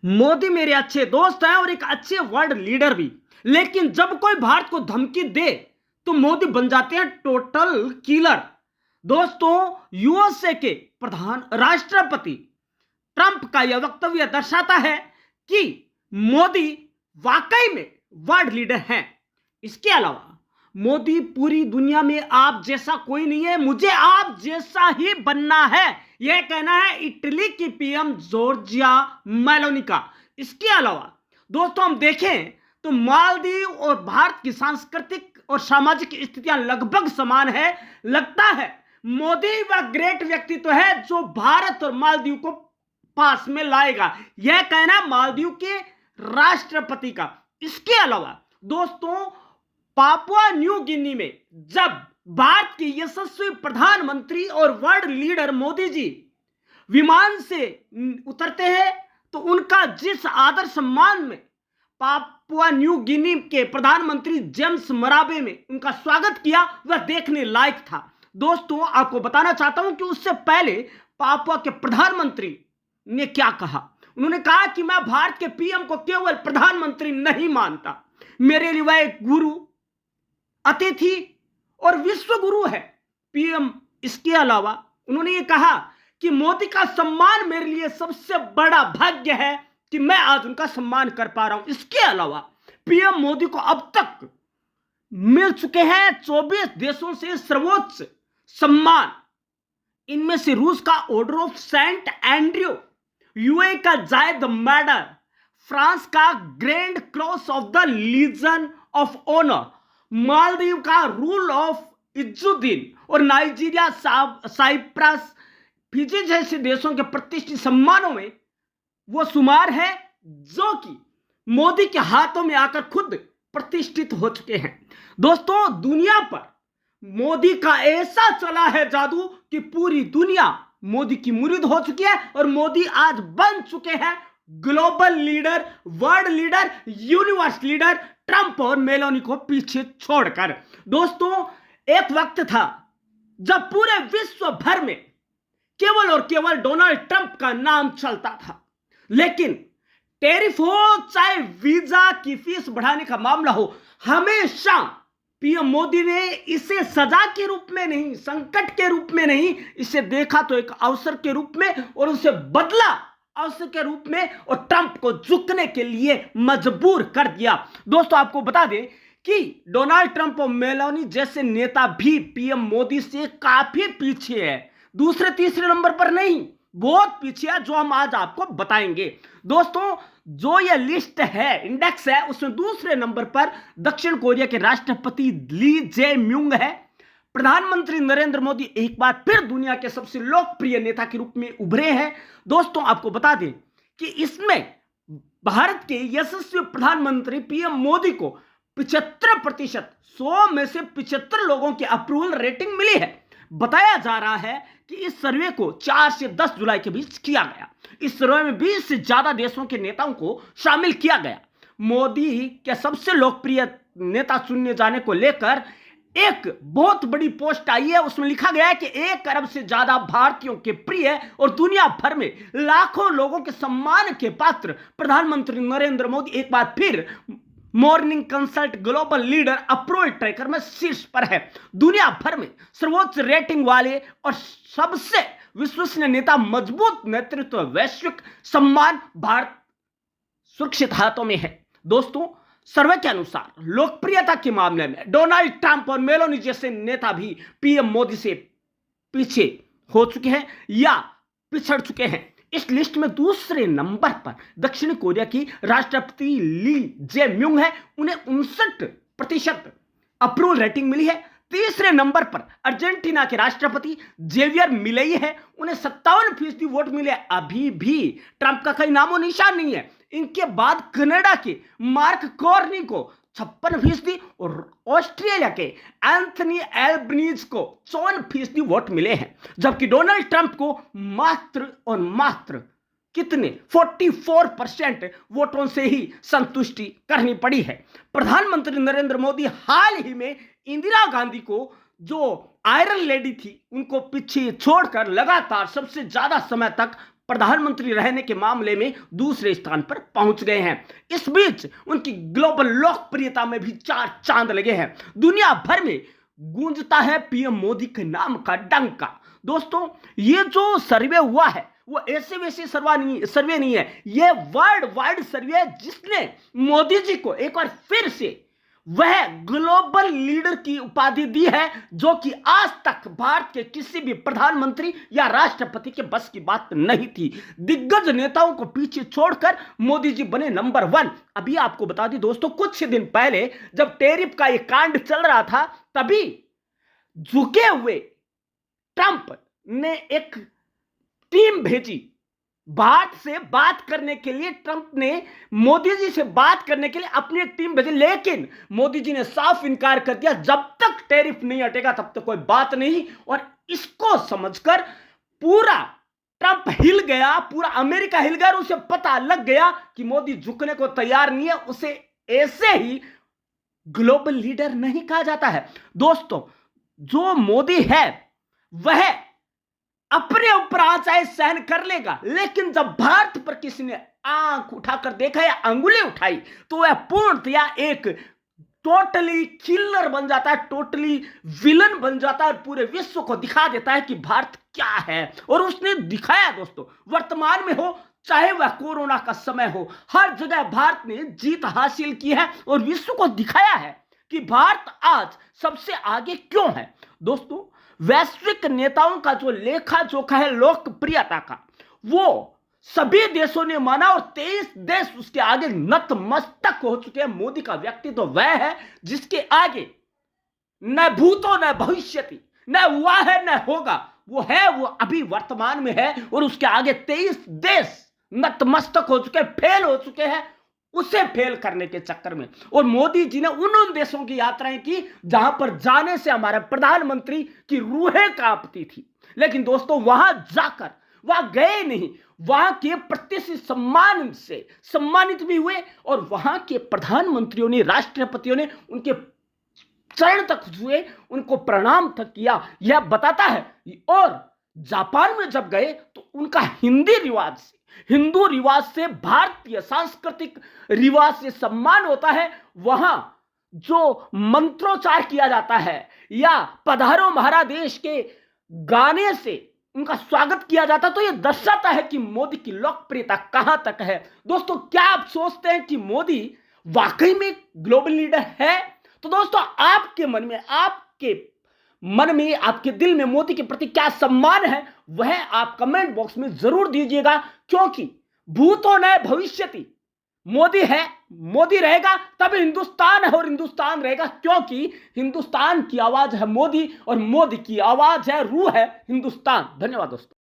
मोदी मेरे अच्छे दोस्त हैं और एक अच्छे वर्ल्ड लीडर भी। लेकिन जब कोई भारत को धमकी दे तो मोदी बन जाते हैं टोटल किलर। दोस्तों, यूएसए के प्रधान राष्ट्रपति ट्रंप का यह वक्तव्य दर्शाता है कि मोदी वाकई में वर्ल्ड लीडर हैं। इसके अलावा मोदी पूरी दुनिया में आप जैसा कोई नहीं है, मुझे आप जैसा ही बनना है, यह कहना है इटली की पीएम जॉर्जिया मेलोनी का। इसके अलावा दोस्तों हम देखें तो मालदीव और भारत की सांस्कृतिक और सामाजिक स्थितियां लगभग समान है। लगता है मोदी वह ग्रेट व्यक्तित्व है जो भारत और मालदीव को पास में लाएगा, यह कहना मालदीव के राष्ट्रपति का। इसके अलावा दोस्तों पापुआ न्यू गिनी में जब भारत के यशस्वी प्रधानमंत्री और वर्ल्ड लीडर मोदी जी विमान से उतरते हैं तो उनका जिस आदर सम्मान में पापुआ न्यू गिनी के प्रधानमंत्री जेम्स मराबे में उनका स्वागत किया वह देखने लायक था। दोस्तों आपको बताना चाहता हूं कि उससे पहले पापुआ के प्रधानमंत्री ने क्या कहा। उन्होंने कहा कि मैं भारत के पीएम को केवल प्रधानमंत्री नहीं मानता, मेरे लिए वह एक गुरु, अतिथि और विश्व गुरु है पीएम। इसके अलावा उन्होंने ये कहा कि मोदी का सम्मान मेरे लिए सबसे बड़ा भाग्य है कि मैं आज उनका सम्मान कर पा रहा हूं। इसके अलावा पीएम मोदी को अब तक मिल चुके हैं 24 देशों से सर्वोच्च सम्मान। इनमें से रूस का order of Saint Andrew, UAE का जायद मेडल, फ्रांस का grand cross of the legion of honour, Maldives का रूल ऑफ इज्जुद्दीन और नाइजीरिया, साइप्रस, फिजी जैसे देशों के प्रतिष्ठित सम्मानों में वो शुमार है जो कि मोदी के हाथों में आकर खुद प्रतिष्ठित हो चुके हैं। दोस्तों दुनिया पर मोदी का ऐसा चला है जादू कि पूरी दुनिया मोदी की मुरीद हो चुकी है और मोदी आज बन चुके हैं global leader, world leader, universe leader, Trump और मेलोनी को पीछे छोड़कर। दोस्तों एक वक्त था जब पूरे विश्व भर में केवल और केवल डोनाल्ड ट्रंप का नाम चलता था, लेकिन टैरिफ हो चाहे वीजा की फीस बढ़ाने का मामला हो, हमेशा पीएम मोदी ने इसे सजा के रूप में नहीं, संकट के रूप में नहीं, इसे देखा तो एक अवसर के रूप में और उसे बदला अवसर के रूप में और ट्रंप को झुकने के लिए मजबूर कर दिया। दोस्तों आपको बता दें कि डोनाल्ड ट्रंप और मेलोनी जैसे नेता भी पीएम मोदी से काफी पीछे है, दूसरे तीसरे नंबर पर नहीं, बहुत पीछे है, जो हम आज आपको बताएंगे। दोस्तों जो ये लिस्ट है, इंडेक्स है, उसमें दूसरे नंबर पर दक्षिण कोरिया के राष्ट्रपति ली जे म्यूंग है। प्रधानमंत्री नरेंद्र मोदी एक बार फिर दुनिया के सबसे लोकप्रिय नेता के रूप में उभरे हैं। दोस्तों आपको बता दें कि इसमें भारत के यशस्वी प्रधानमंत्री पीएम मोदी को 75%, 100 में से 75 लोगों की अप्रूवल रेटिंग मिली है। बताया जा रहा है कि इस सर्वे को 4 से 10 जुलाई के बीच किया गया। इस सर्वे में 20 से ज्यादा देशों के नेताओं को शामिल किया गया। मोदी के सबसे लोकप्रिय नेता चुनने जाने को लेकर एक बहुत बड़ी पोस्ट आई है, उसमें लिखा गया है कि 1 अरब से ज्यादा भारतीयों के प्रिय और दुनिया भर में लाखों लोगों के सम्मान के पात्र प्रधानमंत्री नरेंद्र मोदी एक बार फिर morning consult global leader approval tracker में शीर्ष पर है। दुनिया भर में सर्वोच्च रेटिंग वाले और सबसे विश्वसनीय नेता, मजबूत नेतृत्व, वैश्विक सम्मान भारत सुरक्षित हाथों में है। दोस्तों सर्वे के अनुसार लोकप्रियता के मामले में डोनाल्ड ट्रंप और मेलोनी जैसे नेता भी पीएम मोदी से पीछे हो चुके हैं या पिछड़ चुके हैं। इस लिस्ट में दूसरे नंबर पर दक्षिण कोरिया की राष्ट्रपति ली जे म्यूंग है, उन्हें 59% अप्रूवल रेटिंग मिली है। तीसरे नंबर पर अर्जेंटीना के राष्ट्रपति जेवियर मिलेई है, उन्हें 57% वोट मिले। अभी भी ट्रंप का कोई नामो निशान नहीं है। इनके बाद कनाडा के मार्क कार्नी को 56% और ऑस्ट्रेलिया के एंथनी एल्बनीज को 54% वोट मिले हैं, जबकि डोनाल्ड ट्रंप को मात्र और मात्र कितने 44% वोटों से ही संतुष्टि करनी पड़ी है। प्रधानमंत्री नरेंद्र मोदी हाल ही में इंदिरा गांधी को, जो आयरन लेडी थी, उनको पीछे छोड़कर लगातार सबसे ज्यादा समय तक प्रधानमंत्री रहने के मामले में दूसरे स्थान पर पहुंच गए हैं। इस बीच उनकी ग्लोबल लोकप्रियता में भी चार चांद लगे हैं। दुनिया भर में गूंजता है पीएम मोदी के नाम का डंका। दोस्तों, ये जो सर्वे हुआ है वो ऐसे वैसे सर्वे नहीं है, ये वर्ल्ड वाइड सर्वे है जिसने मोदी जी को एक बार फिर से वह ग्लोबल लीडर की उपाधि दी है जो कि आज तक भारत के किसी भी प्रधानमंत्री या राष्ट्रपति के बस की बात नहीं थी। दिग्गज नेताओं को पीछे छोड़कर मोदी जी बने नंबर 1। अभी आपको बता दी दोस्तों, कुछ दिन पहले जब टैरिफ का यह कांड चल रहा था तभी झुके हुए ट्रंप ने एक टीम भेजी भारत से बात करने के लिए। ट्रंप ने मोदी जी से बात करने के लिए अपनी टीम भेजी, लेकिन मोदी जी ने साफ इनकार कर दिया, जब तक टैरिफ नहीं हटेगा तब तक कोई बात नहीं। और इसको समझकर पूरा ट्रंप हिल गया, पूरा अमेरिका हिल गया और उसे पता लग गया कि मोदी झुकने को तैयार नहीं है। उसे ऐसे ही ग्लोबल लीडर नहीं कहा जाता है। दोस्तों, जो मोदी है वह अपने ऊपर आंचाएं सहन कर लेगा, लेकिन जब भारत पर किसी ने आंख उठाकर देखा या अंगुली उठाई तो वह पूर्णतया एक टोटली किलर बन जाता है, टोटली विलन बन जाता है और पूरे विश्व को दिखा देता है कि भारत क्या है। और उसने दिखाया दोस्तों, वर्तमान में हो चाहे वह कोरोना का समय हो, हर जगह भारत ने जीत हासिल की है और विश्व को दिखाया है कि भारत आज सबसे आगे क्यों है। दोस्तों, वैश्विक नेताओं का जो लेखा जोखा है लोकप्रियता का, वो सभी देशों ने माना और 23 देश उसके आगे नतमस्तक हो चुके हैं। मोदी का व्यक्तित्व तो वह है जिसके आगे न भूतो न भविष्यति, न हुआ है न होगा, वो है, वो अभी वर्तमान में है और उसके आगे 23 देश नतमस्तक हो चुके, फेल हो चुके हैं उसे फेल करने के चक्कर में। और मोदी जी ने उन देशों की यात्राएं की जहां पर जाने से हमारे प्रधानमंत्री की रूहें कांपती थी, लेकिन दोस्तों वहां जाकर वहां गए नहीं, वहां के प्रतिष्ठित सम्मान से सम्मानित भी हुए और वहां के प्रधानमंत्रियों ने, राष्ट्रपतियों ने उनके चरण तक हुए, उनको प्रणाम तक किया। यह बताता है। और जापान में जब गए तो उनका हिंदू रिवाज से भारतीय सांस्कृतिक रिवाज से सम्मान होता है। वहां जो मंत्रोच्चार किया जाता है या पधारो महाराज देश के गाने से उनका स्वागत किया जाता, तो यह दर्शाता है कि मोदी की लोकप्रियता कहां तक है। दोस्तों, क्या आप सोचते हैं कि मोदी वाकई में ग्लोबल लीडर है? तो दोस्तों, आपके मन में, आपके दिल में मोदी के प्रति क्या सम्मान है वह आप कमेंट बॉक्स में जरूर दीजिएगा, क्योंकि भूतो न भविष्यति। मोदी है, मोदी रहेगा तब हिंदुस्तान है और हिंदुस्तान रहेगा, क्योंकि हिंदुस्तान की आवाज है मोदी और मोदी की आवाज है, रूह है हिंदुस्तान। धन्यवाद दोस्तों।